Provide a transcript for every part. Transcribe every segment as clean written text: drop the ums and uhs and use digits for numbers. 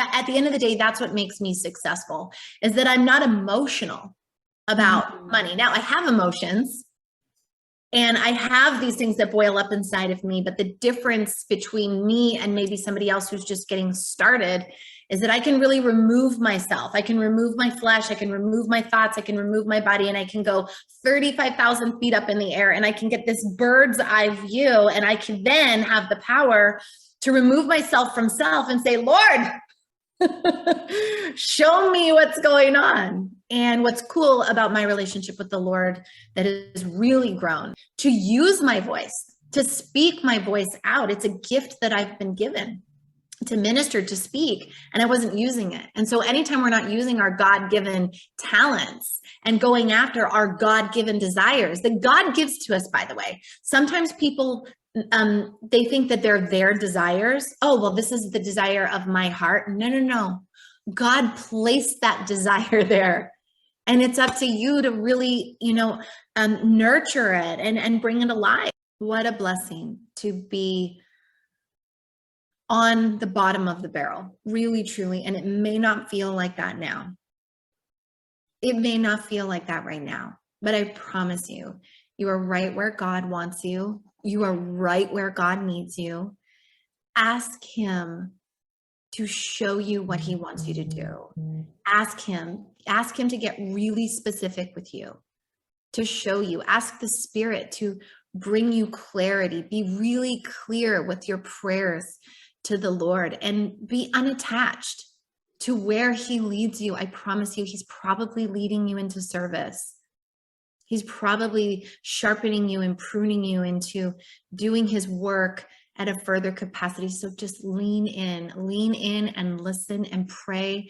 that at the end of the day, that's what makes me successful, is that I'm not emotional about money. Now, I have emotions and I have these things that boil up inside of me, but the difference between me and maybe somebody else who's just getting started is that I can really remove myself. I can remove my flesh. I can remove my thoughts. I can remove my body, and I can go 35,000 feet up in the air, and I can get this bird's eye view, and I can then have the power to remove myself from self and say, Lord, show me what's going on. And what's cool about my relationship with the Lord that has really grown, to use my voice, to speak my voice out. It's a gift that I've been given to minister, to speak, and I wasn't using it. And so anytime we're not using our God-given talents and going after our God-given desires that God gives to us, by the way, sometimes people, they think that they're their desires. Oh, well, this is the desire of my heart. No, no, no. God placed that desire there. And it's up to you to really, nurture it and bring it alive. What a blessing to be on the bottom of the barrel, really, truly. And it may not feel like that now. It may not feel like that right now, but I promise you, you are right where God wants you. You are right where God needs you. Ask him to show you what he wants you to do. Ask him to get really specific with you, to show you. Ask the Spirit to bring you clarity. Be really clear with your prayers to the Lord and be unattached to where he leads you. I promise you, he's probably leading you into service. He's probably sharpening you and pruning you into doing his work at a further capacity. So just lean in and listen and pray.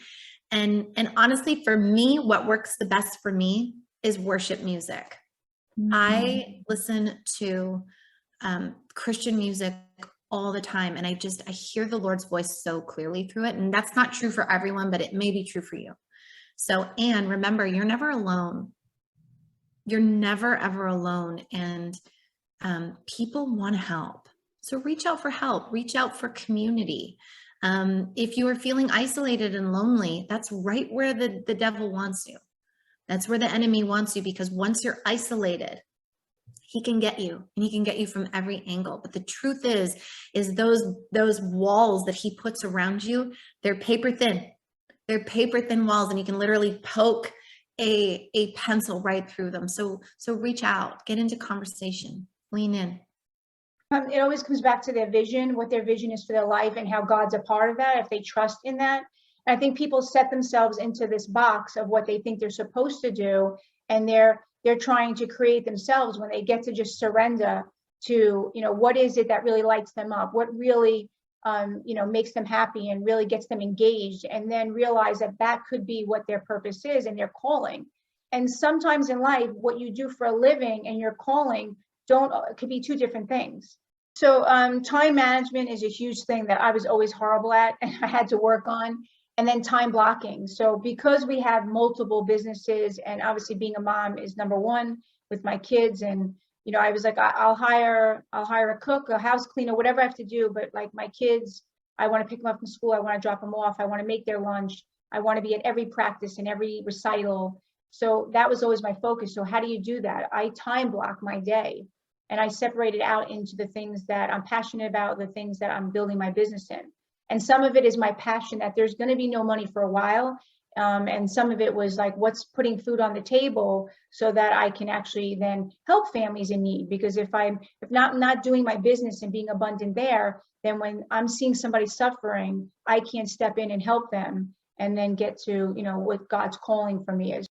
And honestly, for me, what works the best for me is worship music. I listen to Christian music all the time, and I hear the Lord's voice so clearly through it. And that's not true for everyone, but it may be true for you. So, Anne, remember, you're never alone. You're never, ever alone. And people want to help. So reach out for help, reach out for community. If you are feeling isolated and lonely, that's right where the devil wants you. That's where the enemy wants you, because once you're isolated, he can get you, and he can get you from every angle. But the truth is those walls that he puts around you, they're paper thin. They're paper thin walls, and you can literally poke a pencil right through them. So reach out, get into conversation, lean in. It always comes back to their vision, what their vision is for their life, and how God's a part of that, if they trust in that. And I think people set themselves into this box of what they think they're supposed to do, and they're trying to create themselves when they get to just surrender to, what is it that really lights them up, what really, makes them happy and really gets them engaged, and then realize that could be what their purpose is and their calling. And sometimes in life, what you do for a living and your calling could be two different things. So time management is a huge thing that I was always horrible at and I had to work on. And then time blocking. So because we have multiple businesses, and obviously being a mom is number one with my kids, and I was like, I'll hire a cook, a house cleaner, whatever I have to do. But like my kids, I want to pick them up from school. I want to drop them off. I want to make their lunch. I want to be at every practice and every recital. So that was always my focus. So how do you do that? I time block my day, and I separate it out into the things that I'm passionate about, the things that I'm building my business in. And some of it is my passion that there's going to be no money for a while. And some of it was like, what's putting food on the table so that I can actually then help families in need. Because if not doing my business and being abundant there, then when I'm seeing somebody suffering, I can't step in and help them and then get to, what God's calling for me is.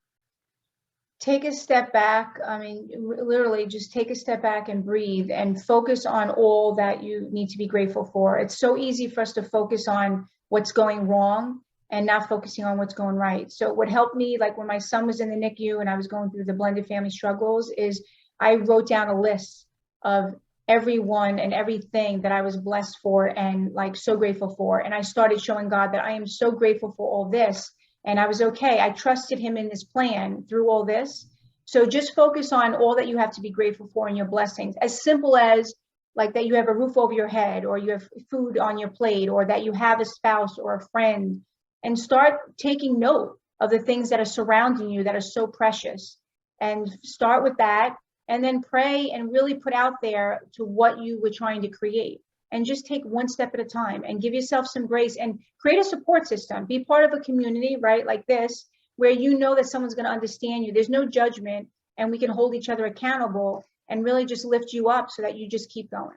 Take a step back. I mean, literally just take a step back and breathe and focus on all that you need to be grateful for. It's so easy for us to focus on what's going wrong and not focusing on what's going right. So what helped me, like when my son was in the NICU and I was going through the blended family struggles, is I wrote down a list of everyone and everything that I was blessed for and like so grateful for. And I started showing God that I am so grateful for all this. And I was okay. I trusted him in this plan through all this. So just focus on all that you have to be grateful for and your blessings. As simple as like that you have a roof over your head, or you have food on your plate, or that you have a spouse or a friend, and start taking note of the things that are surrounding you that are so precious, and start with that, and then pray and really put out there to what you were trying to create, and just take one step at a time and give yourself some grace and create a support system. Be part of a community, right? Like this, where you know that someone's going to understand you. There's no judgment, and we can hold each other accountable and really just lift you up so that you just keep going.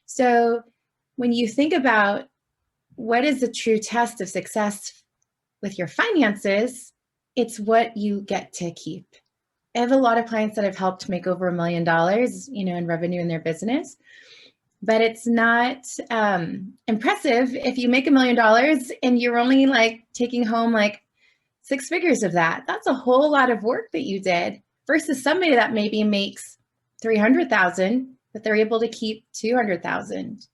So when you think about what is the true test of success with your finances, it's what you get to keep. I have a lot of clients that I've helped make over $1 million, in revenue in their business. But it's not impressive if you make $1 million and you're only like taking home like 6 figures of that. That's a whole lot of work that you did versus somebody that maybe makes 300,000, but they're able to keep 200,000,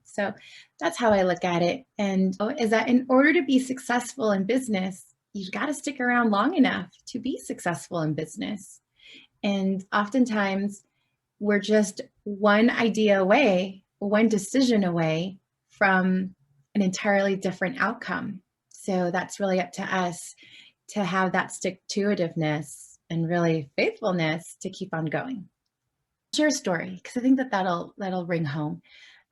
So that's how I look at it. And is that in order to be successful in business, you've got to stick around long enough to be successful in business. And oftentimes we're just one idea away, one decision away from an entirely different outcome. So that's really up to us to have that stick-to-itiveness and really faithfulness to keep on going. Share a story, because I think that'll ring home.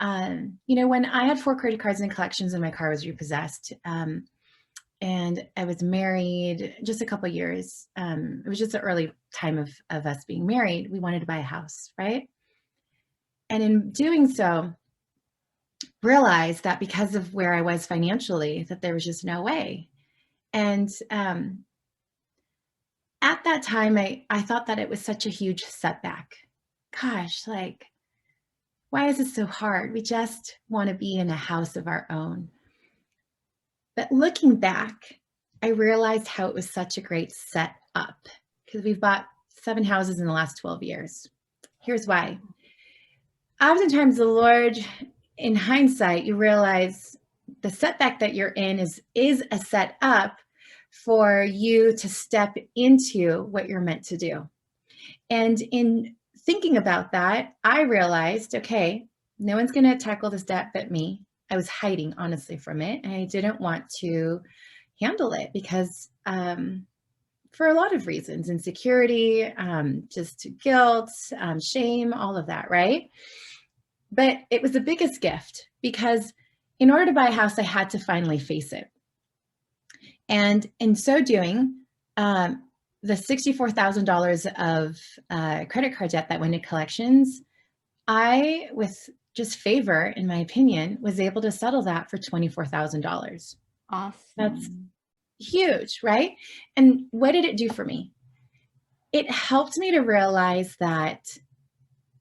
When I had 4 credit cards and collections and my car was repossessed, and I was married just a couple of years. It was just the early time of us being married. We wanted to buy a house, right? And in doing so, realized that because of where I was financially, that there was just no way. And at that time, I thought that it was such a huge setback. Gosh, why is it so hard? We just want to be in a house of our own. But looking back, I realized how it was such a great setup, because we've bought 7 houses in the last 12 years. Here's why. Oftentimes the Lord, in hindsight, you realize the setback that you're in is a setup for you to step into what you're meant to do. And in thinking about that, I realized, okay, no one's going to tackle this debt but me. I was hiding, honestly, from it. And I didn't want to handle it because for a lot of reasons, insecurity, just guilt, shame, all of that, right? But it was the biggest gift because in order to buy a house, I had to finally face it. And in so doing, the $64,000 of credit card debt that went to collections, I, with just favor, in my opinion, was able to settle that for $24,000. Awesome. That's huge, right? And what did it do for me? It helped me to realize that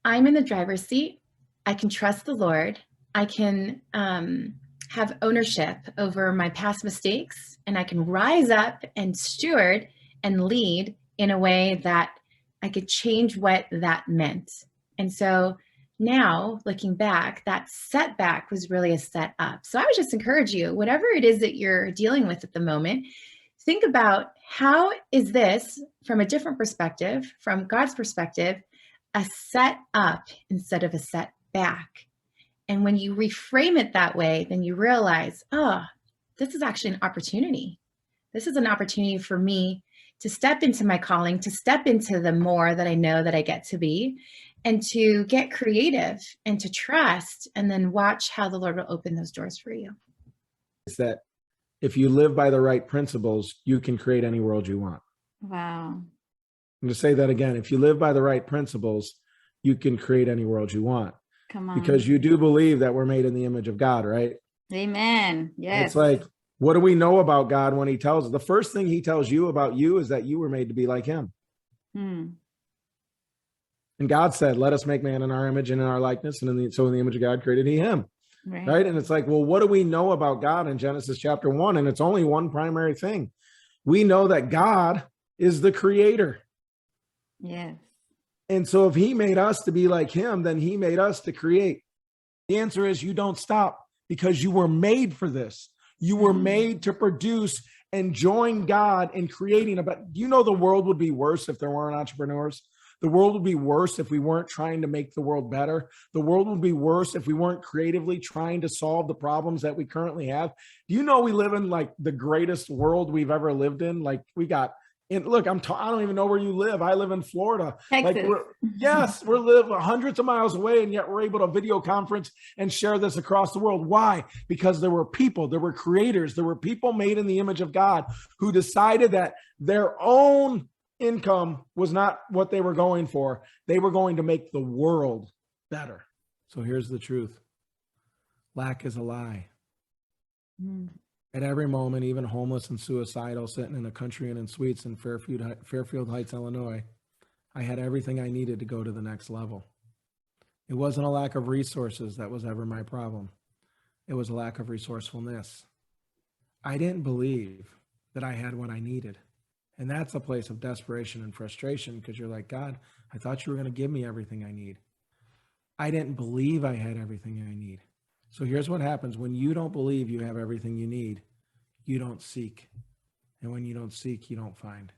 I'm in the driver's seat. I can trust the Lord. I can have ownership over my past mistakes, and I can rise up and steward and lead in a way that I could change what that meant. And so now, looking back, that setback was really a set up. So I would just encourage you, whatever it is that you're dealing with at the moment, think about how is this, from a different perspective, from God's perspective, a set up instead of a set back. And when you reframe it that way, then you realize, oh, this is actually an opportunity. This is an opportunity for me to step into my calling, to step into the more that I know that I get to be, and to get creative and to trust, and then watch how the Lord will open those doors for you. It's that if you live by the right principles, you can create any world you want. Wow. I'm going to say that again. If you live by the right principles, you can create any world you want. Come on. Because you do believe that we're made in the image of God, right? Amen. Yes. It's like, what do we know about God when he tells us? The first thing he tells you about you is that you were made to be like him. And God said, let us make man in our image and in our likeness. And so in the image of God created he him. Right. And it's like, well, what do we know about God in Genesis chapter 1? And it's only one primary thing. We know that God is the creator. Yes. And so if he made us to be like him, then he made us to create. The answer is you don't stop, because you were made for this. You were made to produce and join God in creating. But do you know the world would be worse if there weren't entrepreneurs? The world would be worse if we weren't trying to make the world better. The world would be worse if we weren't creatively trying to solve the problems that we currently have. Do you know we live in like the greatest world we've ever lived in? Like we got, and look, I don't even know where you live. I live in Florida. Texas. Like we live hundreds of miles away, and yet we're able to video conference and share this across the world. Why? Because there were people, there were creators, there were people made in the image of God who decided that their own income was not what they were going for. They were going to make the world better. So here's the truth. Lack is a lie. At every moment, even homeless and suicidal, sitting in a country inn and suites in Fairfield Heights, Illinois, I had everything I needed to go to the next level. It wasn't a lack of resources that was ever my problem. It was a lack of resourcefulness. I didn't believe that I had what I needed. And that's a place of desperation and frustration, because you're like, God, I thought you were going to give me everything I need. I didn't believe I had everything I need. So here's what happens. When you don't believe you have everything you need, you don't seek. And when you don't seek, you don't find.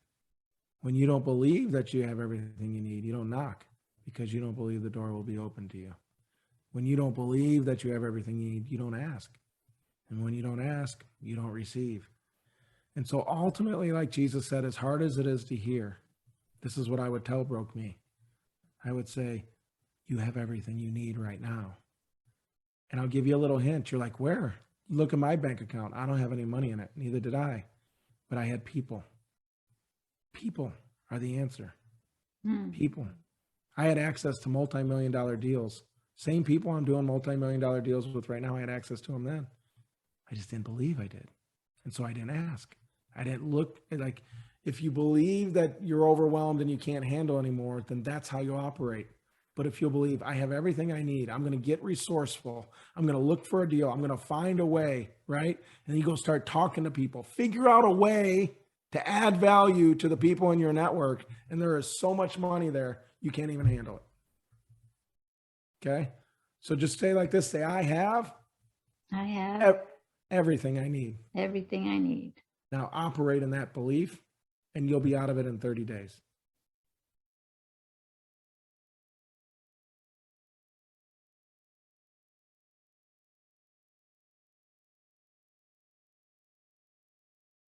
When you don't believe that you have everything you need, you don't knock, because you don't believe the door will be open to you. When you don't believe that you have everything you need, you don't ask. And when you don't ask, you don't receive. And so ultimately, like Jesus said, as hard as it is to hear, this is what I would tell broke me. I would say, you have everything you need right now. And I'll give you a little hint. You're like, where? Look at my bank account. I don't have any money in it. Neither did I. But I had people. People are the answer. People. I had access to multi-million-dollar deals. Same people I'm doing multi-million-dollar deals with right now, I had access to them then. I just didn't believe I did. And so I didn't ask. I didn't look. Like, if you believe that you're overwhelmed and you can't handle anymore, then that's how you operate. But if you'll believe, I have everything I need, I'm going to get resourceful, I'm going to look for a deal, I'm going to find a way, right? And then you go start talking to people, figure out a way to add value to the people in your network. And there is so much money there, you can't even handle it. Okay? So just say like this, say, I have everything I need. Everything I need. Now operate in that belief, and you'll be out of it in 30 days.